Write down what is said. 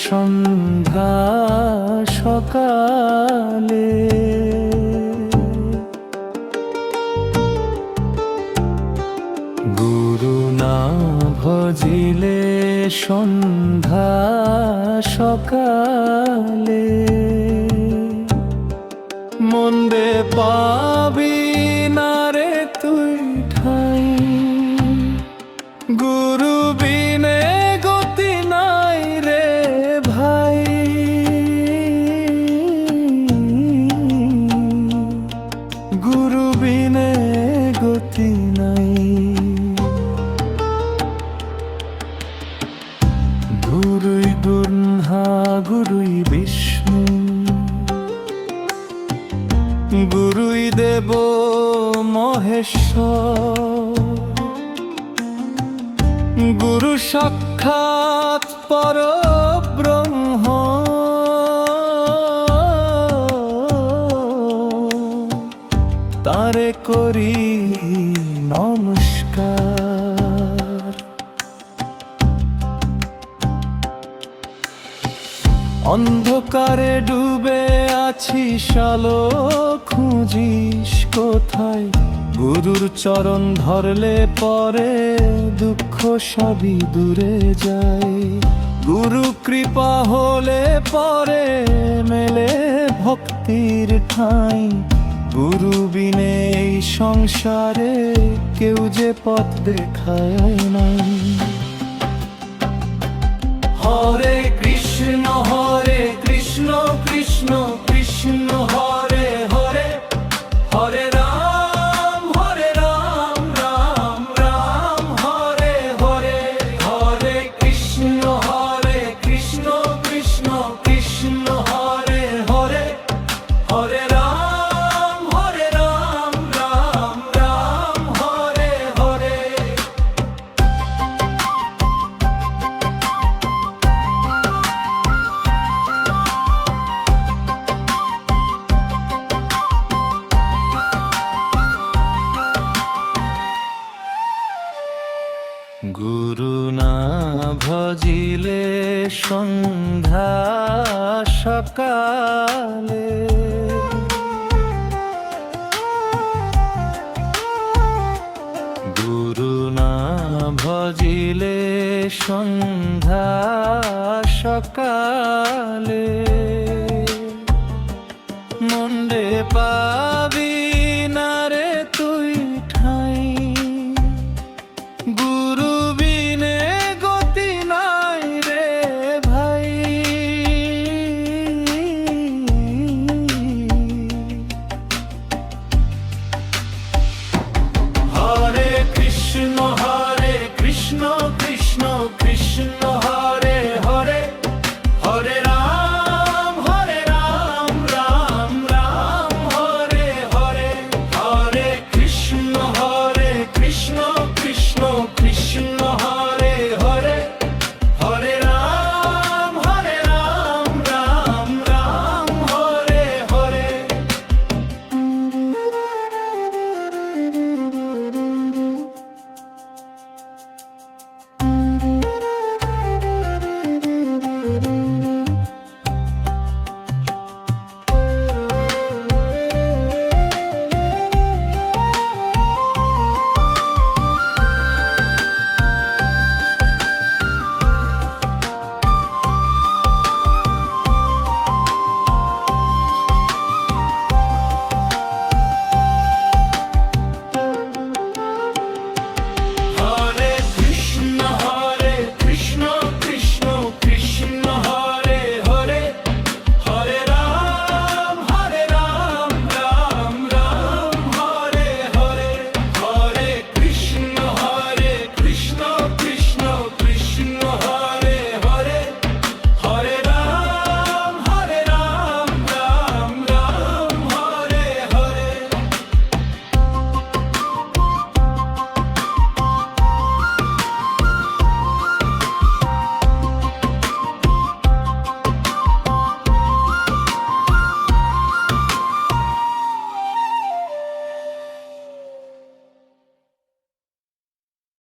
সন্ধ্যা সকালে। গুরু না ভজিলে সন্ধ্যা সকালে, মন্দে পাবি না রে তুই ঠাই। গুরু বিনে গতি নাই রে ভাই, গুরু বিনে গতি নাই। গুরুই ব্রহ্মা গুরুই বিষ্ণু, গুরুই দেব মহেশ্বর। গুরু সাক্ষাৎ পরব্রহ্ম, তারে করি নমস্কার। অন্ধকারে ডুবে আছিস, আলো খুঁজিস কোথায়? গুরুর চরণ ধরলে পরে দুঃখ সবই দূরে যায়। গুরু কৃপা হলে পরে মেলে ভক্তির ঠাঁই। গুরু বিনে এই সংসারে কেউ যে পথ দেখায় নাই। হরে কৃষ্ণ কৃষ্ণ কৃষ্ণ হরে হরে, হরে রাম রাম রাম হরে হরে। হরে কৃষ্ণ কৃষ্ণ কৃষ্ণ হরে হরে, হরে রাম রাম রাম হরে হরে। গুরু না ভজিলে সন্ধ্যা সকালে, গুরু না ভজিলে সন্ধ্যা সকালে, মন্দে পাবি